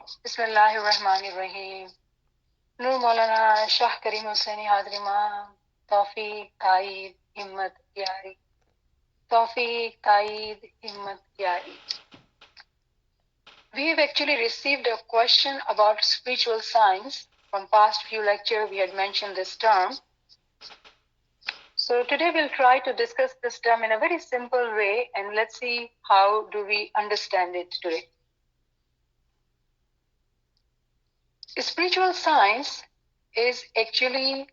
Bismillahirrahmanirrahim. Nur Maulana Shah Karim Hussaini Hadrima. Tawfiq, Taid, Himmat, Yari. Tawfiq, Taid, Himmat, Yari. We have actually received a question about spiritual science. From past few lectures, we had mentioned this term. So today we'll try to discuss this term in a very simple way, and let's see how do we understand it today. Spiritual science is actually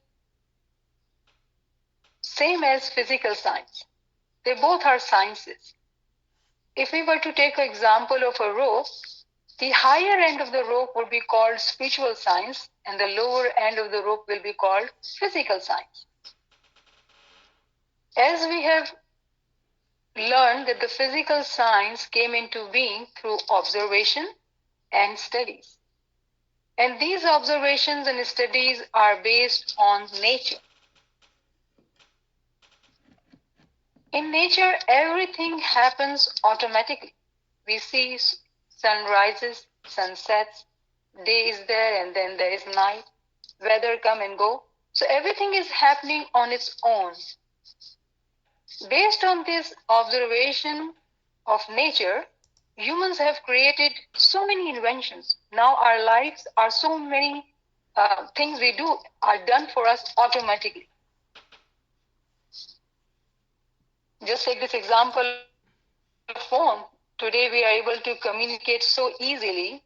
same as physical science. They both are sciences. If we were to take an example of a rope, the higher end of the rope would be called spiritual science, and the lower end of the rope will be called physical science. As we have learned that the physical science came into being through observation and studies. And these observations and studies are based on nature. In nature, everything happens automatically. We see sunrises, sunsets, day is there and then there is night, weather come and go. So everything is happening on its own. Based on this observation of nature, humans have created so many inventions. Now our lives are so many things we do are done for us automatically. Just take this example of phone. Today we are able to communicate so easily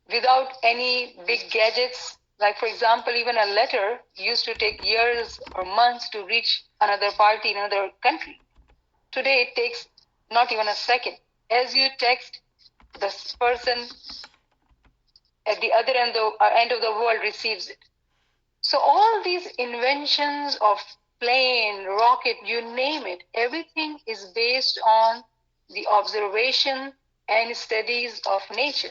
without any big gadgets. Like for example, even a letter used to take years or months to reach another party in another country. Today it takes not even a second. As you text, this person at the other end of the world receives it. So all these inventions of plane, rocket, you name it, everything is based on the observation and studies of nature.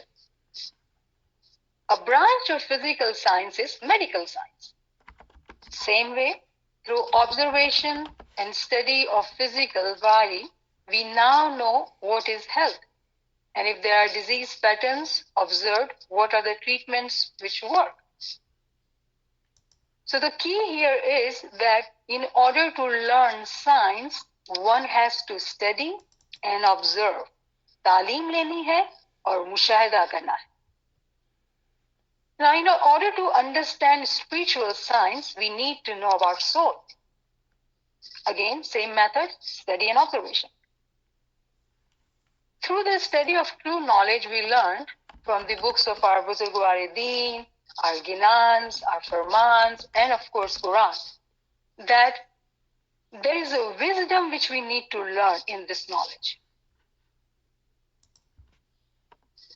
A branch of physical science is medical science. Same way, through observation and study of physical body, we now know what is health. And if there are disease patterns observed, what are the treatments which work? So the key here is that in order to learn science, one has to study and observe. तालीम लेनी है और मुशाहिदा करना है. Now, in order to understand spiritual science, we need to know about soul. Again, same method, study and observation. Through the study of true knowledge, we learned from the books of our Buzurgwar-e-Deen, our Ginans, our Farmans, and of course Quran, that there is a wisdom which we need to learn in this knowledge.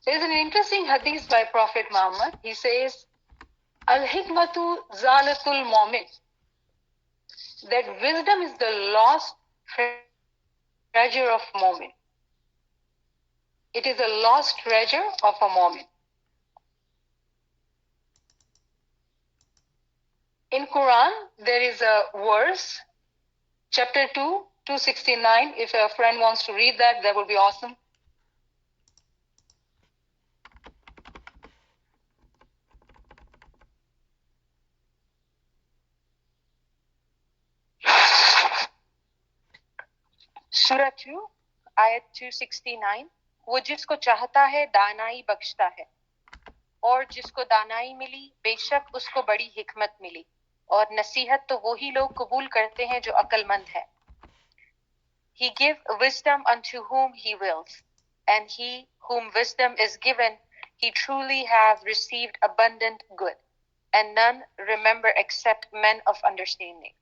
There is an interesting hadith by Prophet Muhammad. He says, Al-hikmatu zalatul mu'min, that wisdom is the lost treasure of mu'min. It is a lost treasure of a mu'min. In Quran, there is a verse, chapter 2, 269. If a friend wants to read that, that would be awesome. Surah 2, ayat 269. वो जिसको चाहता है दानाई बख्शता है, और जिसको दानाई मिली बेशक उसको बड़ी हिकमत मिली, और नसीहत तो वही लोग कबूल करते हैं जो अक्लमंद है. He give wisdom unto whom he wills, and he whom wisdom is given, he truly have received abundant good, and none remember except men of understanding.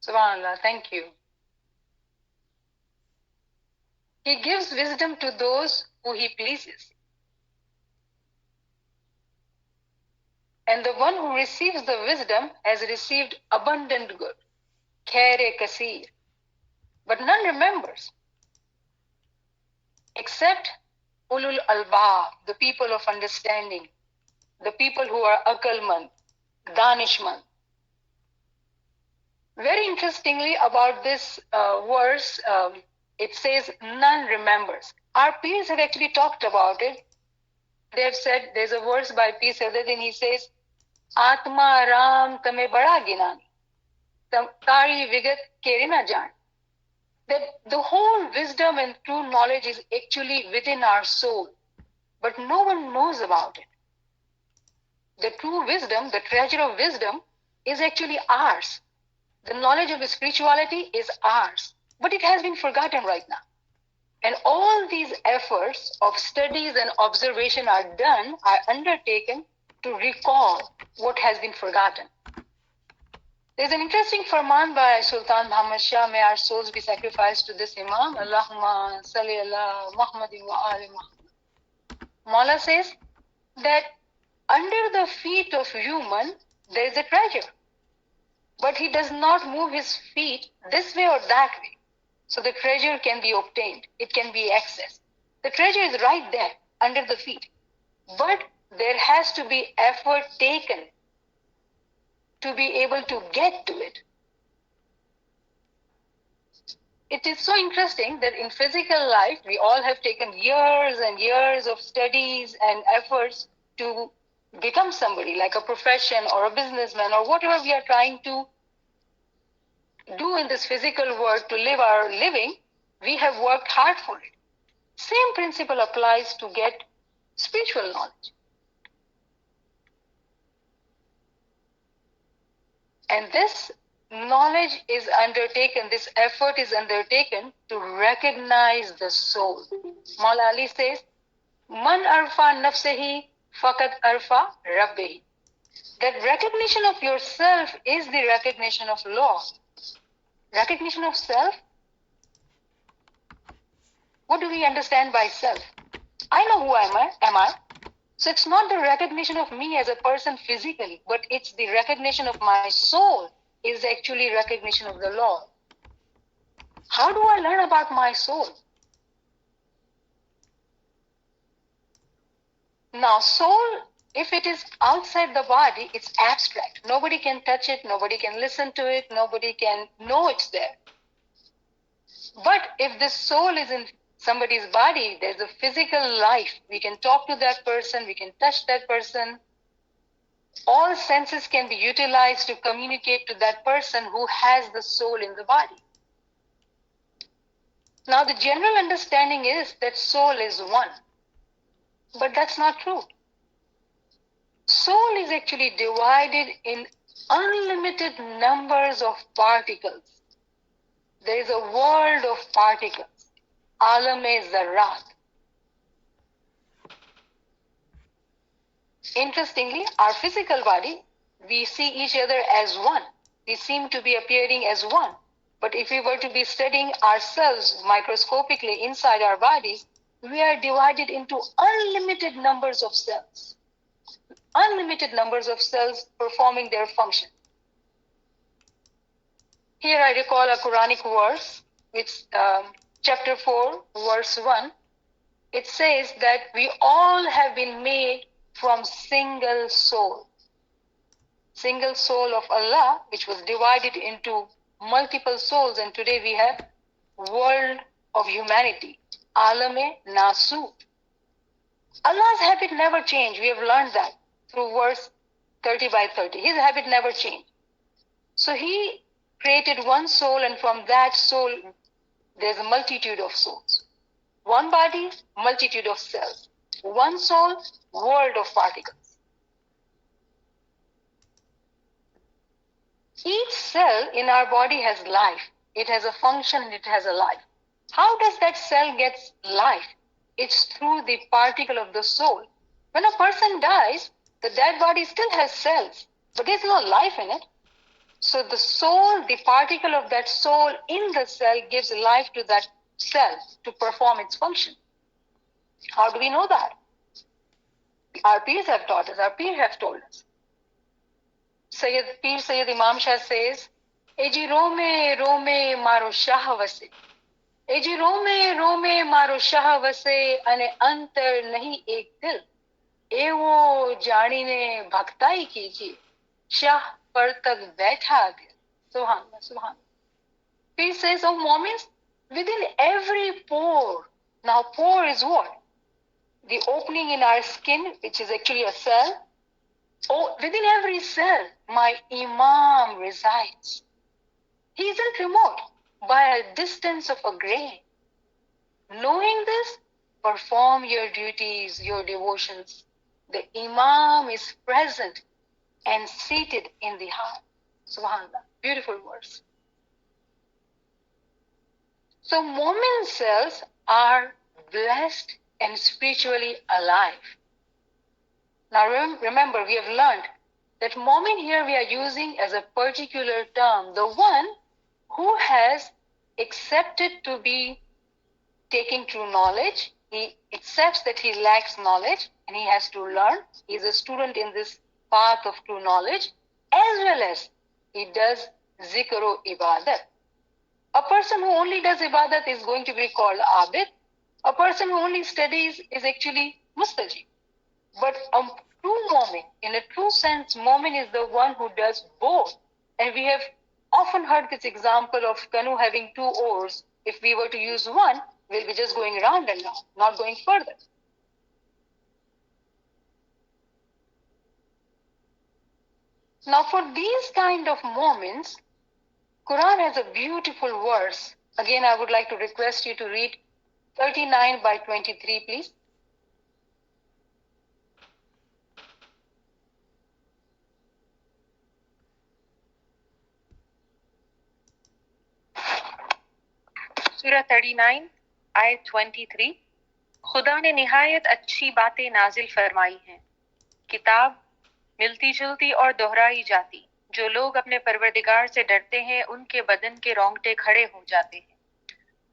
Subhanallah, thank you. He gives wisdom to those who he pleases. And the one who receives the wisdom has received abundant good. Khair-e kasir. But none remembers. Except ulul albab, the people of understanding, the people who are aqlmand, danishmand. Very interestingly about this verse, It says none remembers. Our peers have actually talked about it. They have said, there's a verse by P. Sadruddin, he says, Atma Ram tame bada ginani, tari vigat kere na jaan. That the whole wisdom and true knowledge is actually within our soul, but no one knows about it. The true wisdom, the treasure of wisdom, is actually ours. The knowledge of spirituality is ours, but it has been forgotten right now. And all these efforts of studies and observation are undertaken to recall what has been forgotten. There's an interesting farman by Sultan Muhammad Shah, may our souls be sacrificed to this Imam, Allahumma salli ala Muhammadin wa ali Muhammad. Mawla says that under the feet of human, there is a treasure. But he does not move his feet this way or that way. So the treasure can be obtained. It can be accessed. The treasure is right there under the feet. But there has to be effort taken to be able to get to it. It is so interesting that in physical life, we all have taken years and years of studies and efforts to become somebody, like a profession or a businessman or whatever we are trying to do in this physical world to live our living. We have worked hard for it. Same principle applies to get spiritual knowledge. And this knowledge is undertaken, this effort is undertaken to recognize the soul. Maula Ali says, Man arfa nafsehi fakat arfa rabbehi. That recognition of yourself is the recognition of law. Recognition of self? What do we understand by self? I know who am I? So it's not the recognition of me as a person physically, but it's the recognition of my soul is actually recognition of the law. How do I learn about my soul? Now, soul, if it is outside the body, it's abstract. Nobody can touch it, nobody can listen to it, nobody can know it's there. But if this soul is in somebody's body, there's a physical life. We can talk to that person, we can touch that person. All senses can be utilized to communicate to that person who has the soul in the body. Now, the general understanding is that soul is one. But that's not true. Soul is actually divided in unlimited numbers of particles. There is a world of particles. ALWAEZA. Interestingly, our physical body, we see each other as one. We seem to be appearing as one. But if we were to be studying ourselves microscopically inside our bodies, we are divided into unlimited numbers of cells. Unlimited numbers of cells performing their function. Here I recall a Quranic verse, which chapter 4, verse 1. It says that we all have been made from single soul. Single soul of Allah, which was divided into multiple souls, and today we have world of humanity. Alame Nasu. Allah's habit never changed. We have learned that through verse 30 by 30. His habit never changed. So he created one soul, and from that soul, there's a multitude of souls. One body, multitude of cells. One soul, world of particles. Each cell in our body has life. It has a function and it has a life. How does that cell get life? It's through the particle of the soul. When a person dies, the dead body still has cells, but there's no life in it. So the soul, the particle of that soul in the cell gives life to that cell to perform its function. How do we know that? Our peers have taught us, our peers have told us. Pir Sayyid Imam Shah says, Eji rome rome maro shah vase. Eji rome rome maro shah vase ane antar nahi ek dil. Evo janine bhaktai kijiye. Shah par tak baitha gaya. Subhanallah, Subhanallah. He says, oh Mu'mins, Within every pore. Now, pore is what? The opening in our skin, which is actually a cell. Oh, within every cell, my Imam resides. He isn't remote by a distance of a grain. Knowing this, perform your duties, your devotions. The Imam is present and seated in the heart. Subhanallah. Beautiful verse. So, Momin cells are blessed and spiritually alive. Now, remember, we have learned that Momin here we are using as a particular term, the one who has accepted to be taking true knowledge. He accepts that he lacks knowledge and he has to learn. He is a student in this path of true knowledge, as well as he does zikr or ibadat. A person who only does ibadat is going to be called abid. A person who only studies is actually mustajib. But a true Momin, in a true sense, Momin is the one who does both. And we have often heard this example of canoe having two oars. If we were to use one, we'll be just going round and round, not going further. Now, for these kind of moments, Quran has a beautiful verse. Again, I would like to request you to read 39 by 23, please. सूरह 39 आयत 23 खुदा ने निहायत अच्छी बातें नाजिल फरमाई हैं किताब मिलती जुलती और दोहराई जाती जो लोग अपने परवरदिगार से डरते हैं उनके बदन के रोंगटे खड़े हो जाते हैं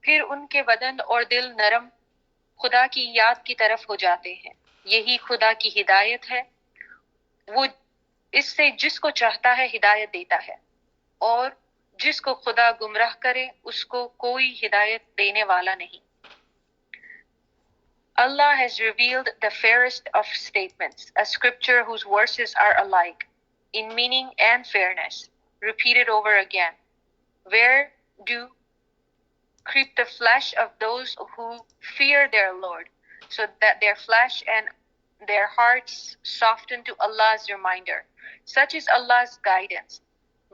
फिर उनके बदन और दिल नरम खुदा की याद की तरफ हो जाते हैं यही खुदा की हिदायत है वो इससे जिसको चाहता है हिदायत देता है और जिसको खुदा गुमराह करे उसको कोई हिदायत देने वाला नहीं Allah has revealed the fairest of statements, a scripture whose verses are alike in meaning and fairness, repeated over again. Where do creep the flesh of those who fear their Lord, so that their flesh and their hearts soften to Allah's reminder. Such is Allah's guidance,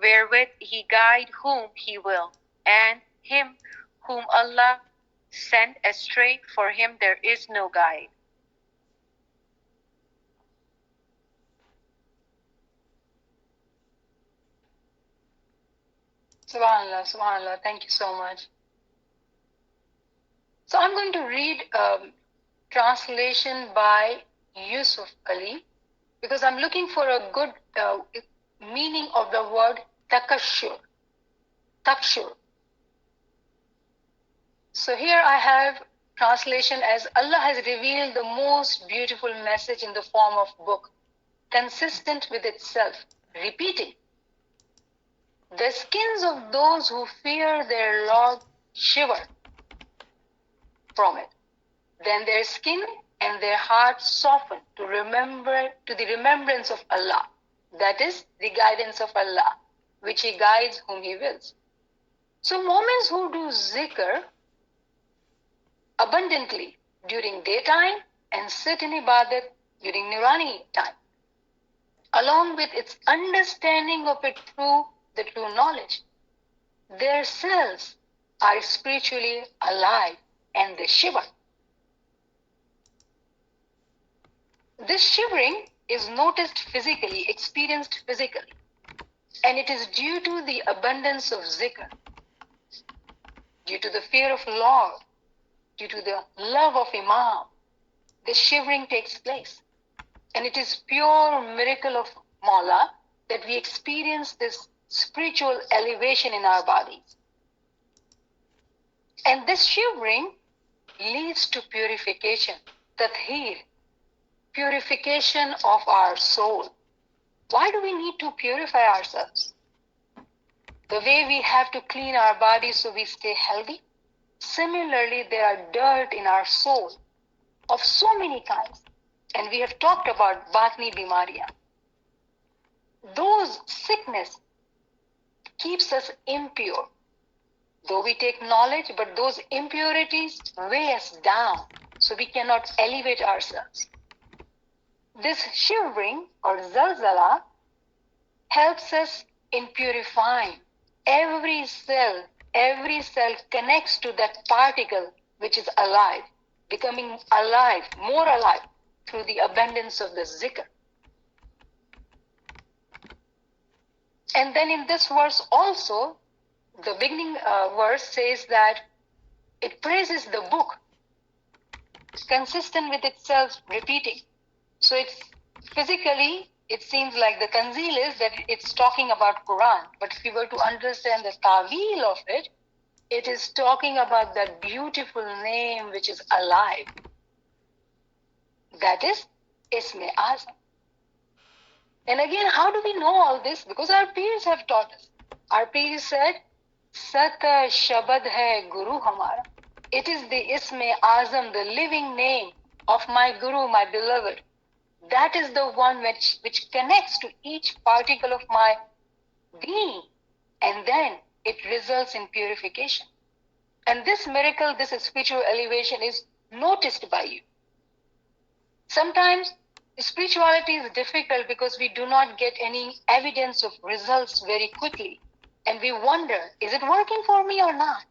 wherewith He guide whom He will, and him whom Allah sent astray, for him there is no guide. Subhanallah, subhanallah. Thank you so much. So I'm going to read a translation by Yusuf Ali because I'm looking for a good meaning of the word takashur. Takshur. So here I have translation as Allah has revealed the most beautiful message in the form of book, consistent with itself, repeating. The skins of those who fear their Lord shiver from it. Then their skin and their hearts soften to the remembrance of Allah. That is the guidance of Allah, which He guides whom He wills. So moments who do zikr abundantly during daytime and sit in ibadat during nirani time, along with its understanding of the true knowledge, their cells are spiritually alive and they shiver. This shivering is noticed physically, experienced physically, and it is due to the abundance of zikr, due to the fear of Lord, due to the love of Imam. This shivering takes place, and it is pure miracle of Mawla that we experience this spiritual elevation in our bodies. And this shivering leads to purification, tathir, purification of our soul. Why do we need to purify ourselves? The way we have to clean our bodies so we stay healthy, similarly there are dirt in our soul of so many kinds. And we have talked about batni bimariya. Those sickness keeps us impure. Though we take knowledge, but those impurities weigh us down, so we cannot elevate ourselves. This shivering or zalzala helps us in purifying. Every cell connects to that particle which is alive, becoming alive, more alive, through the abundance of the zikr. And then in this verse also, the beginning verse says that it praises the book, consistent with itself repeating. So it's physically, it seems like the tanzil is that it's talking about Quran. But if we were to understand the ta'wil of it, it is talking about that beautiful name which is alive. That is Isme Azam. And again, how do we know all this? Because our peers have taught us. Our peers said, Sat Shabad hai Guru Hamara. It is the Isme Azam, the living name of my Guru, my beloved. That is the one which connects to each particle of my being. And then it results in purification. And this miracle, this spiritual elevation is noticed by you. Sometimes spirituality is difficult because we do not get any evidence of results very quickly. And we wonder, is it working for me or not?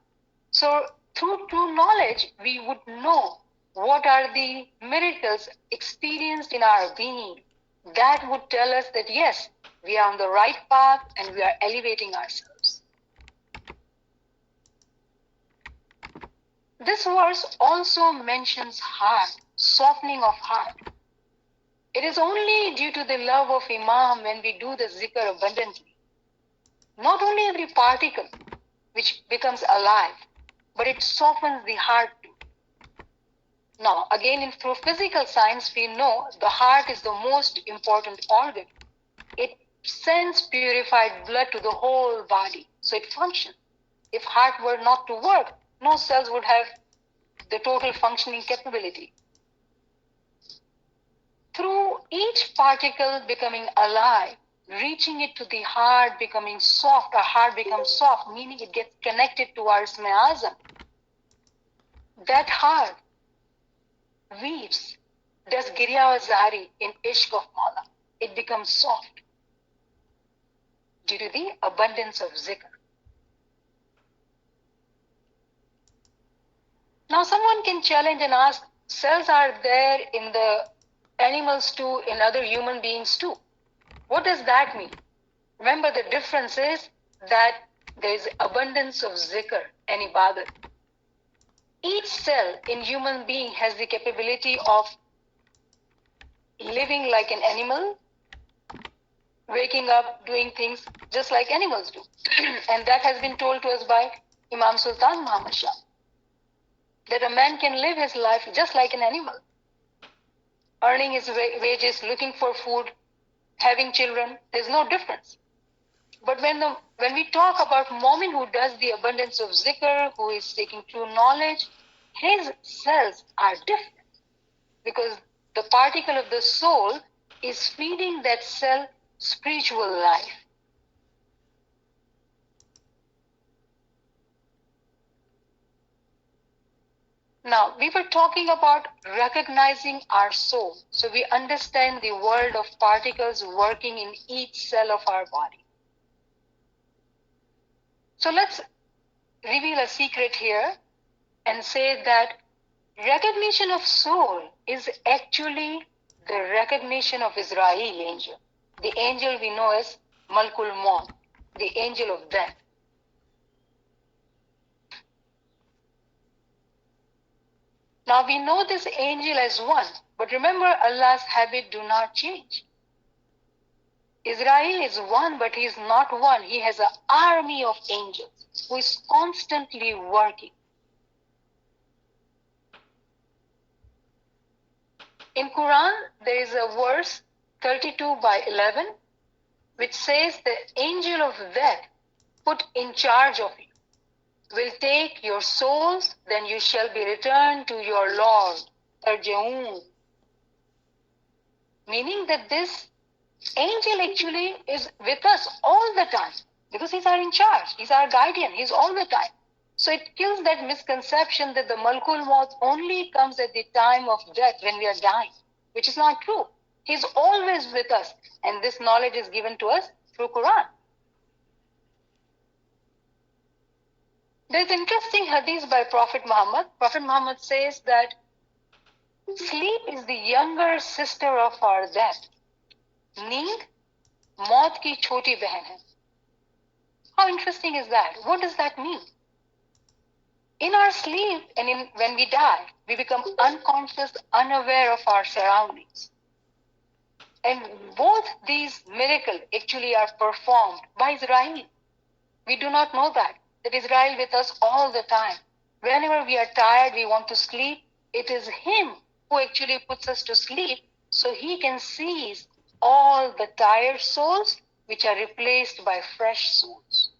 So through true knowledge, we would know what are the miracles experienced in our being. That would tell us that yes, we are on the right path and we are elevating ourselves. This verse also mentions heart, softening of heart. It is only due to the love of Imam when we do the zikr abundantly. Not only every particle which becomes alive, but it softens the heart too. Now, again, through physical science, we know the heart is the most important organ. It sends purified blood to the whole body, so it functions. If heart were not to work, no cells would have the total functioning capability. Through each particle becoming alive, reaching it to the heart, becoming soft, our heart becomes soft, meaning it gets connected to our Isme Azam. That heart weaves, does Girya Zahari in Ishq of Mawla. It becomes soft due to the abundance of zikr. Now someone can challenge and ask, cells are there in the animals too, in other human beings too. What does that mean? Remember, the difference is that there is abundance of zikr and ibadat. Each cell in human being has the capability of living like an animal, waking up, doing things just like animals do. And that has been told to us by Imam Sultan Muhammad Shah, that a man can live his life just like an animal, earning his wages, looking for food, having children. There's no difference. But when we talk about Mu'min who does the abundance of zikr, who is seeking true knowledge, his cells are different, because the particle of the soul is feeding that cell spiritual life. Now, we were talking about recognizing our soul, so we understand the world of particles working in each cell of our body. So let's reveal a secret here and say that recognition of soul is actually the recognition of Israel angel. The angel we know as Malkul Maut, the angel of death. Now we know this angel as one, but remember, Allah's habit do not change. Israel is one, but he is not one. He has an army of angels who is constantly working. In Quran, there is a verse 32/11, which says the angel of death put in charge of you will take your souls, then you shall be returned to your Lord. Tarjaun. Meaning that this angel actually is with us all the time, because he's our in charge, he's our guardian, he's all the time. So it kills that misconception that the Malkul Maut only comes at the time of death when we are dying, which is not true. He's always with us, and this knowledge is given to us through Quran. There's interesting hadith by Prophet Muhammad. Prophet Muhammad says that sleep is the younger sister of our death. Neend maut ki choti behan hai. How interesting is that? What does that mean? In our sleep and when we die, we become unconscious, unaware of our surroundings. And both these miracles actually are performed by Israel. We do not know that Israel with us all the time. Whenever we are tired, we want to sleep, it is him who actually puts us to sleep so he can seize all the tired souls which are replaced by fresh souls.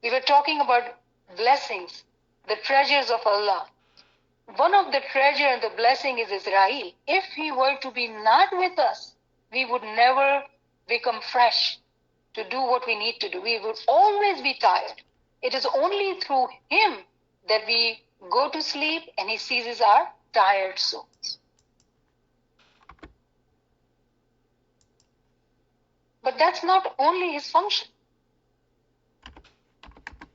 We were talking about blessings, the treasures of Allah. One of the treasure and the blessing is Israel. If he were to be not with us, we would never become fresh to do what we need to do. We would always be tired. It is only through him that we go to sleep and he seizes our tired souls. But that's not only his function.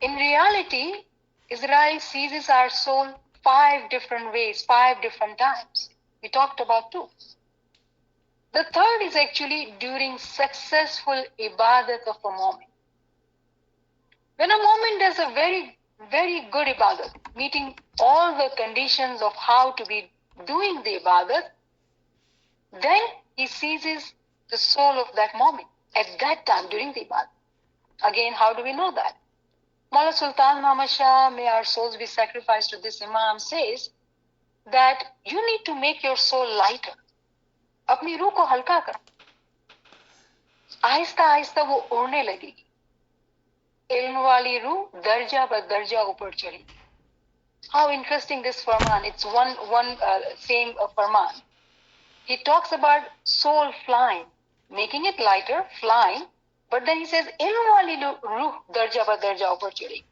In reality, Israel seizes our soul 5 different ways, 5 different times. We talked about 2. The third is actually during successful ibadat of a moment. When a moment does a very, very good ibadat, meeting all the conditions of how to be doing the ibadat, then he seizes the soul of that moment at that time during the ibadat. Again, how do we know that? Mullah Sultan Muhammad Shah, may our souls be sacrificed to this Imam, says that you need to make your soul lighter. अपनी रूह को हल्का कर, आहिस्ता आहिस्ता वो उड़ने लगेगी. इल्म वाली रूह दर्जा ब दर्जा ऊपर चढ़ेगी. How interesting this farman. It's one same farman. He talks about soul flying, making it lighter, flying, but then he says ilm wali ruh darja ba darja upar chadegi.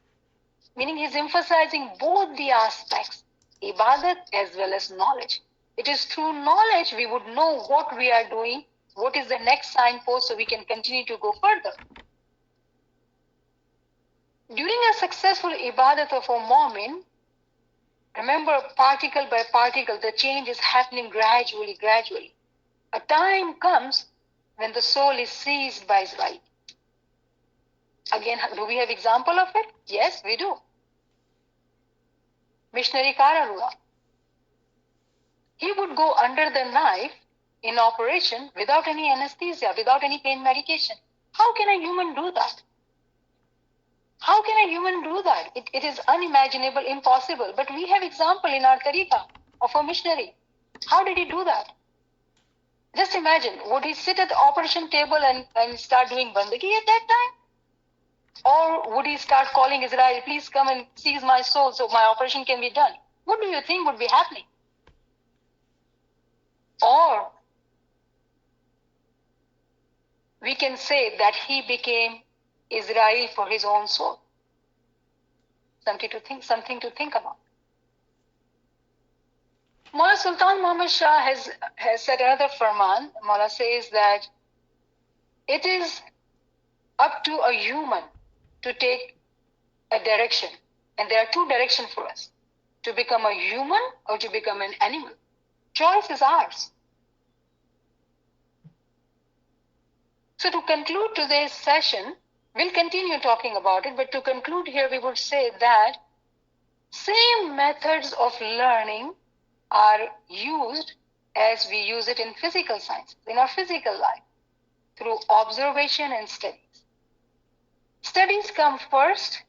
Meaning he's emphasizing both the aspects, ibadat as well as knowledge. It is through knowledge we would know what we are doing, what is the next signpost, so we can continue to go further. During a successful ibadat of a moment, remember, particle by particle, the change is happening gradually, gradually. A time comes when the soul is seized by Israel. Again, do we have example of it? Yes, we do. Missionary Kararua. He would go under the knife in operation without any anesthesia, without any pain medication. How can a human do that? How can a human do that? It is unimaginable, impossible. But we have example in our tariqah of a missionary. How did he do that? Just imagine, would he sit at the operation table and start doing bandagi at that time? Or would he start calling Israel, please come and seize my soul so my operation can be done? What do you think would be happening? Or we can say that he became Israel for his own soul. Something to think about. Mullah Sultan Muhammad Shah has said another farman. Mullah says that it is up to a human to take a direction. And there are 2 directions for us. To become a human or to become an animal. Choice is ours. So to conclude today's session, we'll continue talking about it, but to conclude here, we would say that same methods of learning are used as we use it in physical science, in our physical life, through observation and studies. Studies come first,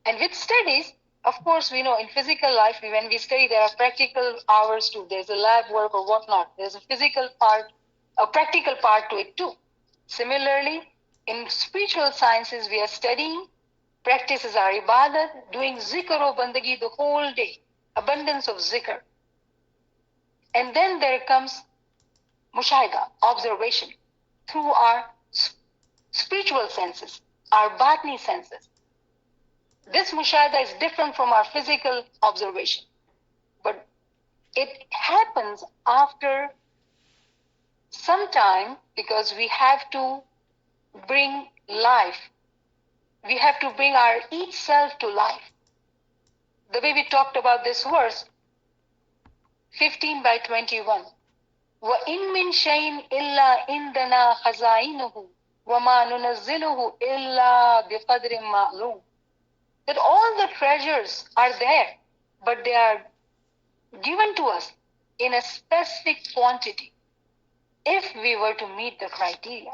and with studies, of course, we know in physical life, when we study, there are practical hours too. There's a lab work or whatnot. There's a physical part, a practical part to it too. Similarly, in spiritual sciences, we are studying, practices our ibadat, doing zikr or bandagi the whole day, abundance of zikr. And then there comes mushahida, observation, through our spiritual senses, our batni senses. This mushahada is different from our physical observation, but it happens after some time because we have to bring life. We have to bring our each self to life. The way we talked about this verse, 15/21. وَإِن مِّن شَيْءٍ إِلَّا عِندَنَا خَزَائِنُهُ وَمَا نُنَزِّلُهُ إِلَّا بِقَدْرٍ مَعْلُومٍ. That all the treasures are there, but they are given to us in a specific quantity if we were to meet the criteria.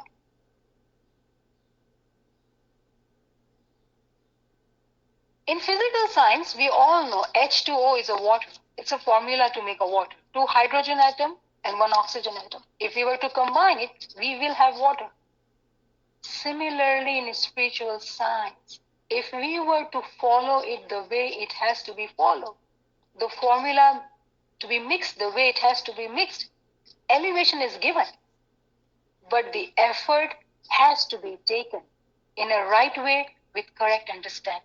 In physical science, we all know H2O is a water. It's a formula to make a water. 2 hydrogen atom and 1 oxygen atom. If we were to combine it, we will have water. Similarly, in spiritual science, if we were to follow it the way it has to be followed, the formula to be mixed the way it has to be mixed, elevation is given. But the effort has to be taken in a right way with correct understanding.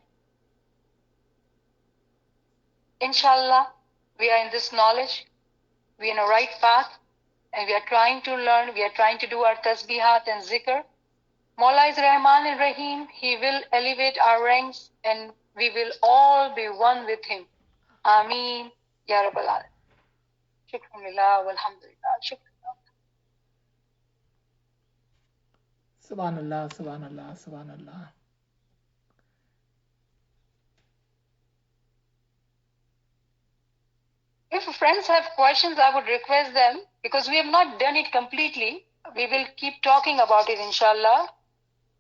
Inshallah, we are in this knowledge, we are in a right path, and we are trying to learn, we are trying to do our tasbihat and zikr. Mawla is Rahman and Rahim, He will elevate our ranks and we will all be one with Him. Ameen, Ya Rabbal Alamin. Shukran lillah, walhamdulillah, shukran. Subhanallah, Subhanallah, Subhanallah. If friends have questions, I would request them, because we have not done it completely. We will keep talking about it, inshallah.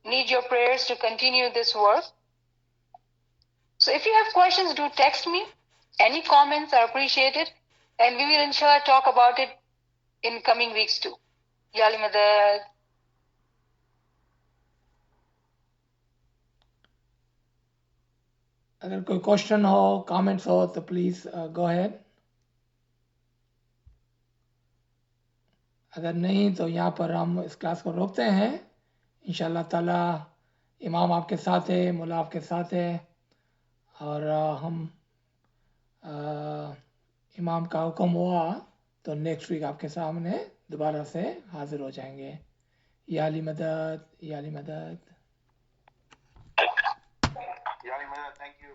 Need your prayers to continue this work. So if you have questions, do text me. Any comments are appreciated. And we will, inshallah, talk about it in coming weeks too. Ya Ali Madad. अगर कोई question हो, comments हो तो please go ahead. अगर नहीं तो यहाँ पर हम इस क्लास को रोकते हैं. इंशाल्लाह ताला इमाम आपके साथ है, मुल्ला आपके साथ है, और हम इमाम का हुक्म हुआ तो नेक्स्ट वीक आपके सामने दोबारा से हाजिर हो जाएंगे. या अली मदद, या अली मदद. Ya Ali Madad, thank you.